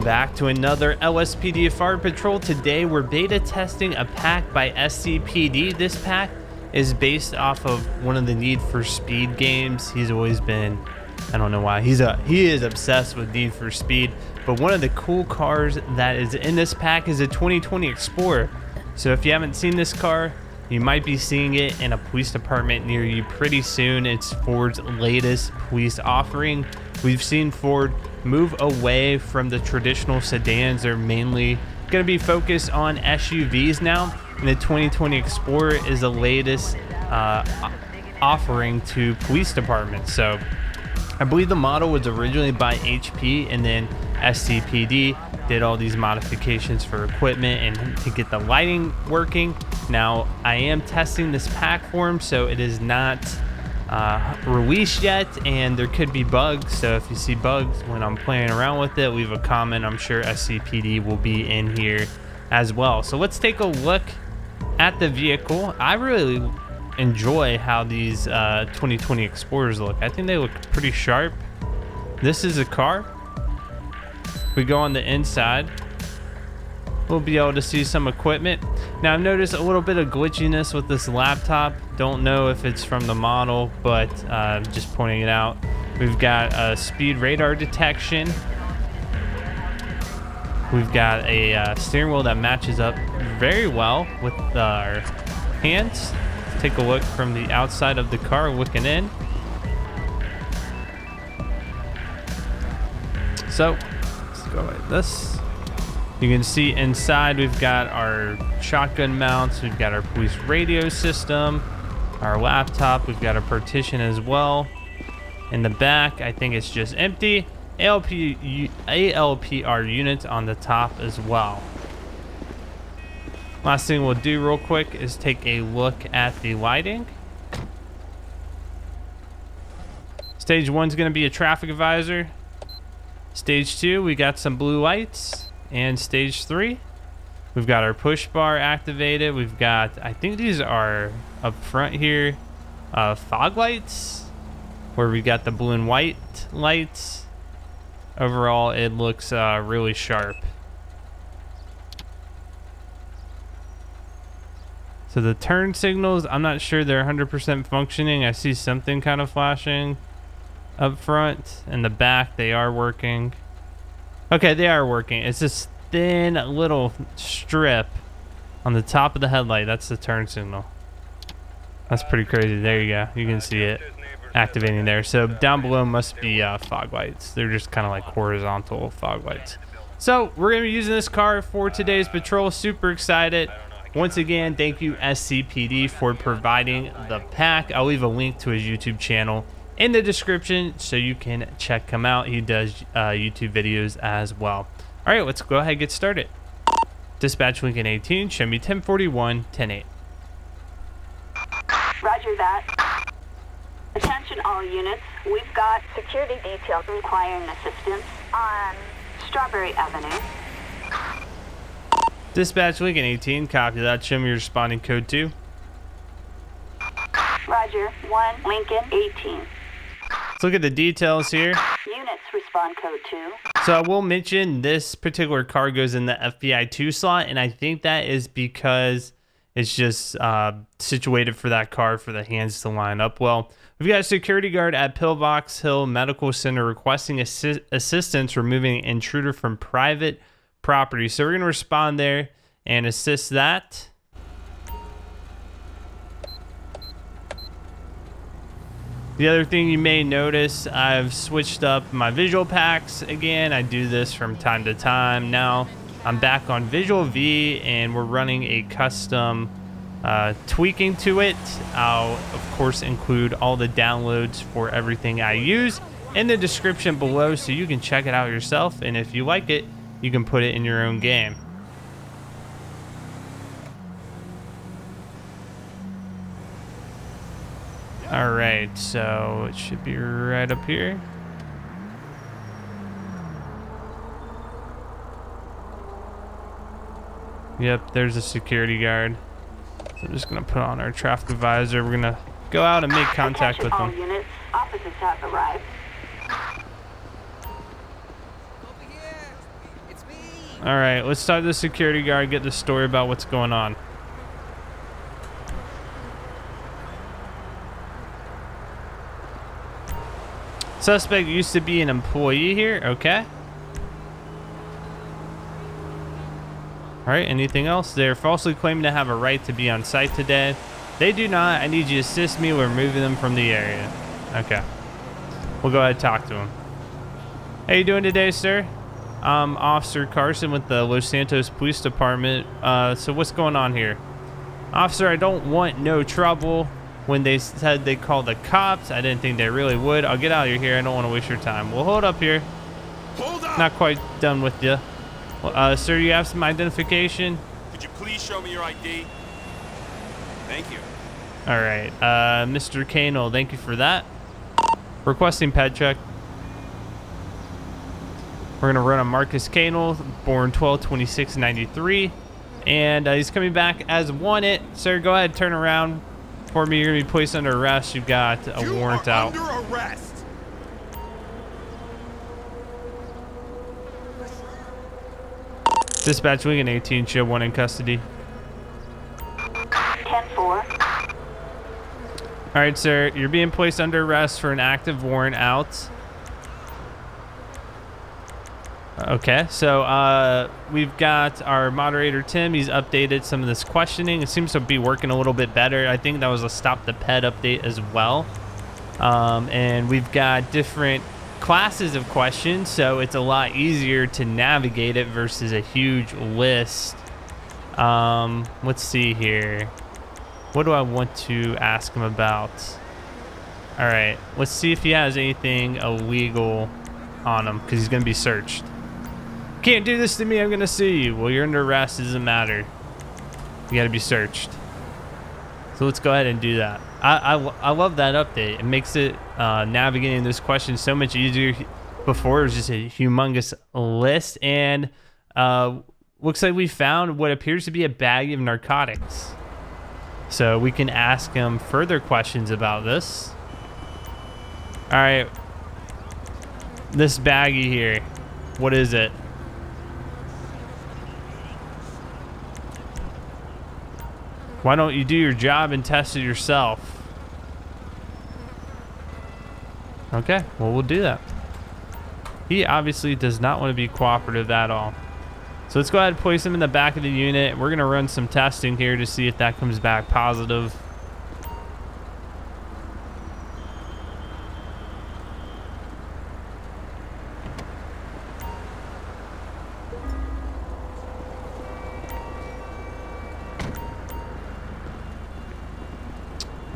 back to another LSPDFR patrol. Today we're beta testing a pack by SCPD. This pack is based off of one of the Need for Speed games. He's always been, I don't know why, he is obsessed with Need for Speed. But one of the cool cars that is in this pack is a 2020 Explorer. So if you haven't seen this car, you might be seeing it in a police department near you pretty soon. It's Ford's latest police offering. We've seen Ford move away from the traditional sedans. They're mainly going to be focused on SUVs now. And the 2020 Explorer is the latest offering to police departments. So I believe the model was originally by HP, and then SCPD did all these modifications for equipment and to get the lighting working. Now I am testing this pack for him, so it is not released yet, and there could be bugs. So if you see bugs when I'm playing around with it, leave a comment. I'm sure SCPD will be in here as well. So let's take a look at the vehicle. I really enjoy how these 2020 Explorers look. I think they look pretty sharp. This is a car. We go on the inside, we'll be able to see some equipment. Now I've noticed a little bit of glitchiness with this laptop. Don't know if it's from the model, but just pointing it out. We've got a speed radar detection. We've got a steering wheel that matches up very well with our hands. Let's take a look from the outside of the car, looking in. So let's go like this. You can see inside we've got our shotgun mounts, we've got our police radio system, our laptop, we've got a partition as well. In the back, I think it's just empty. ALPR units on the top as well. Last thing we'll do real quick is take a look at the lighting. Stage 1 is going to be a traffic advisor. Stage 2, we got some blue lights. And stage 3, we've got our push bar activated. We've got, I think these are up front here, fog lights, where we got the blue and white lights. Overall, it looks really sharp. So the turn signals, I'm not sure they're 100% functioning. I see something kind of flashing up front. In the back, they are working. Okay, they are working. It's this thin little strip on the top of the headlight. That's the turn signal. That's pretty crazy. There you go. You can see it activating there. So down below must be fog lights. They're just kind of like horizontal fog lights. So we're going to be using this car for today's patrol. Super excited. Once again, thank you SCPD for providing the pack. I'll leave a link to his YouTube channel in the description so you can check him out. He does YouTube videos as well. All right, let's go ahead and get started. Dispatch Lincoln 18, show me 1041, 108. Roger that. Attention all units, we've got security details requiring assistance on Strawberry Avenue. Dispatch Lincoln 18, copy that. Show me your responding code 2. Roger, 1 Lincoln 18. Let's look at the details here. Units respond code 2. So I will mention this particular car goes in the FBI 2 slot, and I think that is because it's just situated for that car for the hands to line up well. We've got a security guard at Pillbox Hill Medical Center requesting assistance removing an intruder from private property. So we're going to respond there and assist that. The other thing you may notice, I've switched up my visual packs again. I do this from time to time. Now I'm back on Visual V and we're running a custom tweaking to it. I'll of course include all the downloads for everything I use in the description below so you can check it out yourself, and if you like it, you can put it in your own game. All right, so it should be right up here. Yep, there's a security guard. So I'm just gonna put on our traffic advisor. We're gonna go out and make contact with them. Units, officers have arrived. Over here. It's All right, let's talk to the security guard, get the story about what's going on. Suspect used to be an employee here. Okay. All right, anything else? They're falsely claiming to have a right to be on site today. They do not. I need you to assist me with removing them from the area. Okay. We'll go ahead and talk to him. How you doing today, sir? I'm Officer Carson with the Los Santos Police Department. So what's going on here? Officer, I don't want no trouble. When they said they called the cops, I didn't think they really would. I'll get out of here. I don't want to waste your time. We'll hold up here. Hold up! Not quite done with you. Well, sir, you have some identification? Could you please show me your ID? Thank you. All right. Mr. Canel, thank you for that. Requesting ped check. We're going to run on Marcus Canel, born 12/26/93. And he's coming back as wanted. Sir, go ahead, turn around for me. You're going to be placed under arrest. You've got a warrant out. You are under arrest. Dispatch Wigan 18, show 1 in custody. 10-4. All right, sir. You're being placed under arrest for an active warrant out. Okay, so we've got our moderator, Tim. He's updated some of this questioning. It seems to be working a little bit better. I think that was a Stop the Ped update as well. And we've got different classes of questions, so it's a lot easier to navigate it versus a huge list. Let's see here. What do I want to ask him about? All right, let's see if he has anything illegal on him, because he's going to be searched. Can't do this to me, I'm going to sue you. Well, you're under arrest, it doesn't matter. You got to be searched. So let's go ahead and do that. I love that update. It makes it navigating this question so much easier. Before it was just a humongous list, and looks like we found what appears to be a bag of narcotics. So we can ask him further questions about this. All right, this baggie here, what is it? Why don't you do your job and test it yourself? Okay, well, we'll do that. He obviously does not want to be cooperative at all. So let's go ahead and place him in the back of the unit. We're going to run some testing here to see if that comes back positive.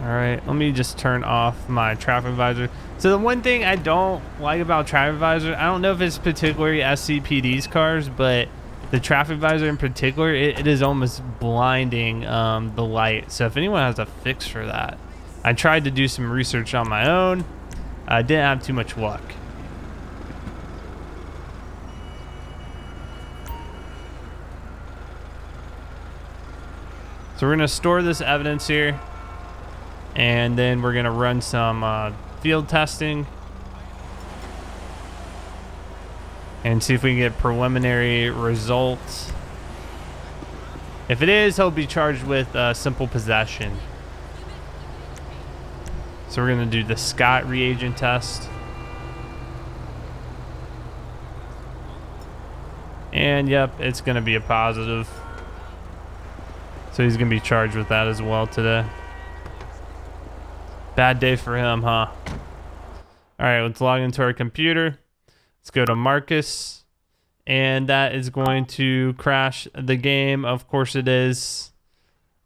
All right, let me just turn off my traffic visor. So the one thing I don't like about traffic visor, I don't know if it's particularly SCPD's cars, but the traffic visor in particular, it is almost blinding the light. So if anyone has a fix for that, I tried to do some research on my own. I didn't have too much luck. So we're gonna store this evidence here, and then we're gonna run some field testing and see if we can get preliminary results. If it is, he'll be charged with simple possession. So we're gonna do the Scott reagent test. And yep, it's gonna be a positive. So he's gonna be charged with that as well today. Bad day for him, huh? All right, let's log into our computer. Let's go to Marcus, and that is going to crash the game. Of course it is.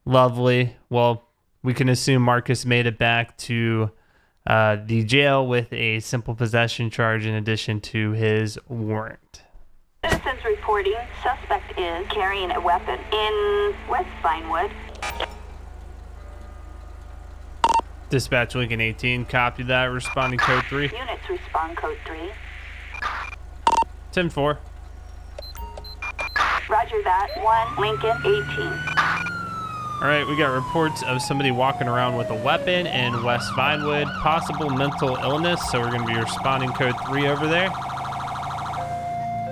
Lovely. Well, we can assume Marcus made it back to the jail with a simple possession charge in addition to his warrant. Citizens reporting suspect is carrying a weapon in West Vinewood. Dispatch Lincoln 18, copy that. Responding code 3. Units respond code 3. 10-4. Roger that. 1 Lincoln 18. All right, we got reports of somebody walking around with a weapon in West Vinewood, possible mental illness, so we're going to be responding code 3 over there.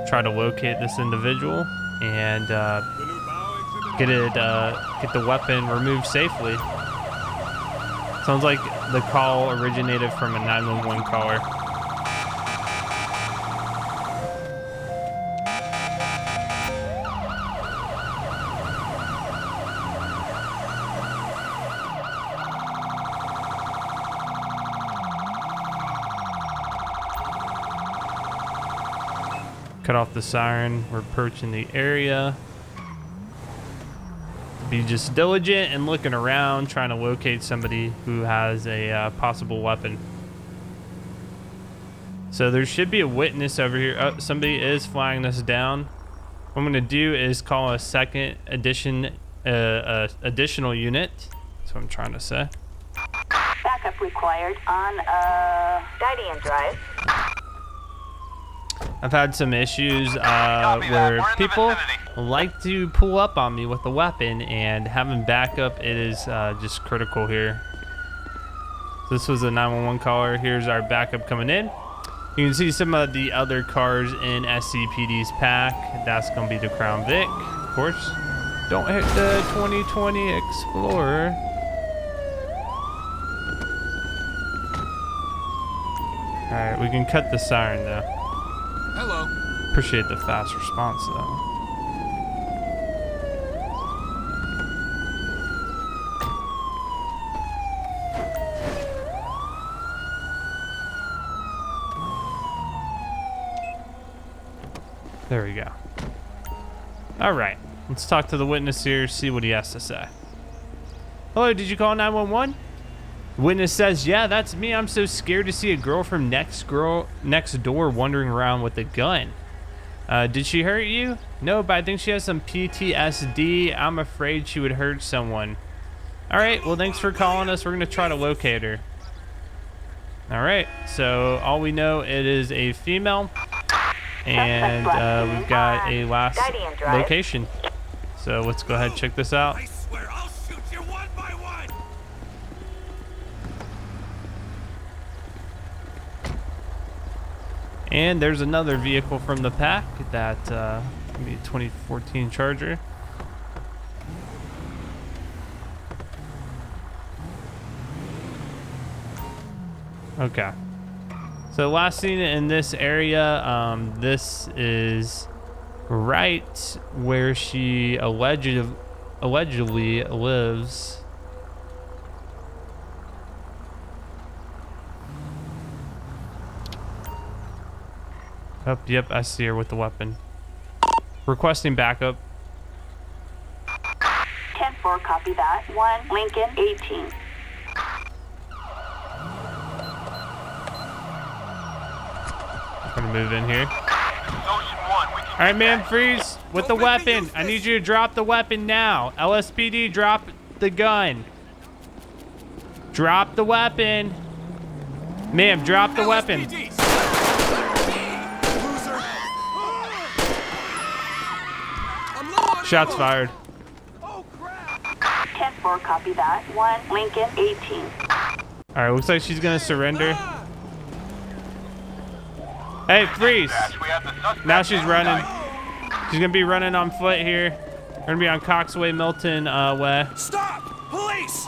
Try to locate this individual. and get the weapon removed safely. Sounds like the call originated from a 911 caller. Cut off the siren. We're approaching the area. Be just diligent and looking around, trying to locate somebody who has a possible weapon. So there should be a witness over here. Oh, somebody is flying us down. What I'm gonna do is call a second additional unit. That's what I'm trying to say. Backup required on Guardian Drive. I've had some issues where people like to pull up on me with a weapon, and having backup, it is just critical here. So this was a 911 caller. Here's our backup coming in. You can see some of the other cars in SCPD's pack. That's going to be the Crown Vic, of course. Don't hit the 2020 Explorer. All right, we can cut the siren though. Hello. Appreciate the fast response though. There we go. All right, let's talk to the witness here, see what he has to say. Hello, did you call 911? Witness says, yeah, that's me. I'm so scared to see a girl from next door wandering around with a gun. Did she hurt you? No, but I think she has some PTSD. I'm afraid she would hurt someone. All right, well, thanks for calling us. We're going to try to locate her. All right, so all we know, it is a female, and we've got a last location. So let's go ahead and check this out. I swear I'll shoot you one by one. And there's another vehicle from the pack, that maybe 2014 Charger. Okay. So last seen in this area, this is right where she allegedly lives. Oh, yep, I see her with the weapon. Requesting backup. 10-4, copy that. 1 Lincoln 18. Trying to move in here. All right, man, freeze with the weapon. I need you to drop the weapon now. LSPD, drop the gun. Drop the weapon. Ma'am, drop the weapon. Shots fired. 10-4, copy that. 1 Lincoln 18. All right, looks like she's gonna surrender. Hey, freeze! Now she's running. She's gonna be running on foot here. We're gonna be on Coxway, Milton way. Stop! Police!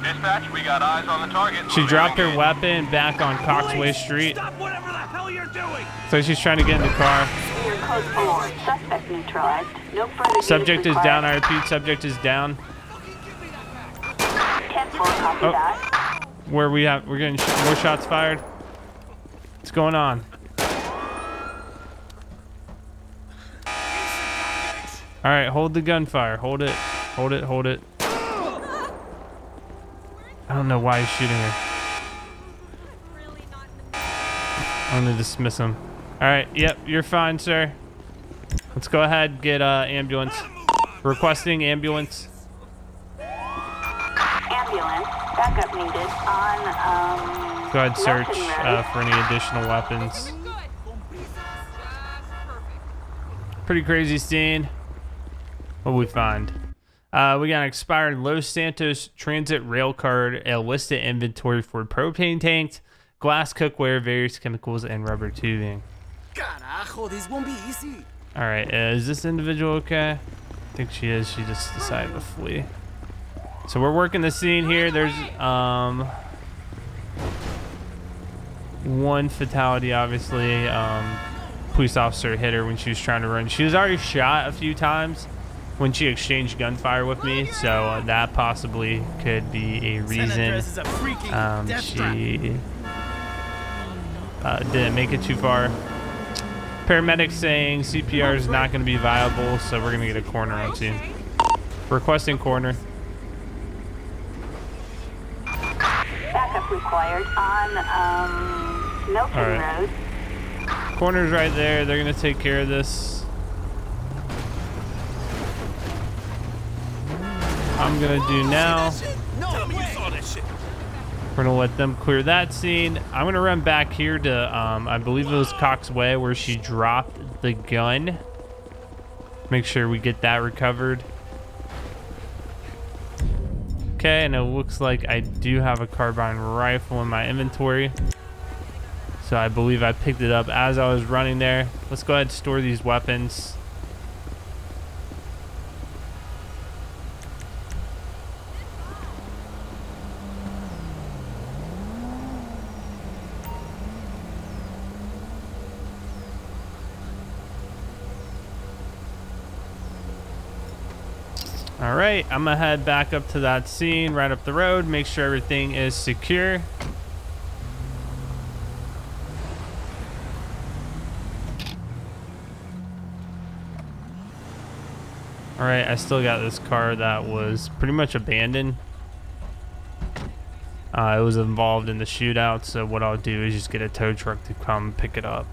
Dispatch, we got eyes on the target. She dropped her weapon back on Coxway Street. Stop whatever the hell you're doing! So she's trying to get in the car. Your code 4. Suspect neutralized. No further Subject units is down. I required. repeat, subject is down. 10-4, copy Oh. that. Where we're getting more shots fired. What's going on? All right, hold the gunfire. Hold it. Hold it. Hold it. I don't know why he's shooting her. I'm gonna dismiss him. All right. Yep, you're fine, sir. Let's go ahead, get ambulance. Requesting ambulance. Ambulance. Backup needed on, Go ahead, search Milton Road. for any additional weapons. Pretty crazy scene. What we find? We got an expired Los Santos transit rail card, a listed inventory for propane tanks, glass cookware, various chemicals, and rubber tubing. Carajo, this won't be easy. All right, is this individual okay? I think she is. She just decided to flee. So we're working the scene here. There's one fatality, obviously. Police officer hit her when she was trying to run. She was already shot a few times when she exchanged gunfire with me, so that possibly could be a reason she didn't make it too far. Paramedics saying CPR is not going to be viable, so we're going to get a coroner on scene. Requesting coroner. Backup required on Milton Road. Coroner's right there. They're going to take care of this. I'm going to do now. Tell me you saw that shit. We're going to let them clear that scene. I'm going to run back here to, I believe it was Cox Way where she dropped the gun. Make sure we get that recovered. Okay, and it looks like I do have a carbine rifle in my inventory. So I believe I picked it up as I was running there. Let's go ahead and store these weapons. All right, I'm gonna head back up to that scene right up the road, make sure everything is secure. All right, I still got this car that was pretty much abandoned. It was involved in the shootout, so what I'll do is just get a tow truck to come pick it up.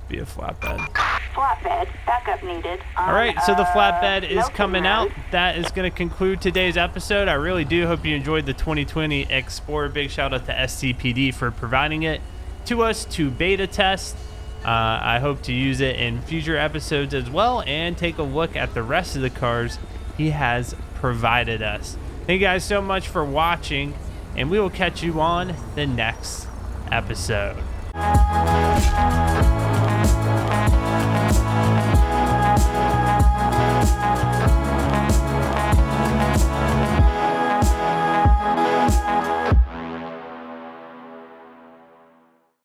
Be a flatbed. Flatbed, backup needed. All right, so the flatbed is coming out. That is going to conclude today's episode. I really do hope you enjoyed the 2020 Explorer. Big shout out to SCPD for providing it to us to beta test. I hope to use it in future episodes as well and take a look at the rest of the cars he has provided us. Thank you guys so much for watching, and we will catch you on the next episode.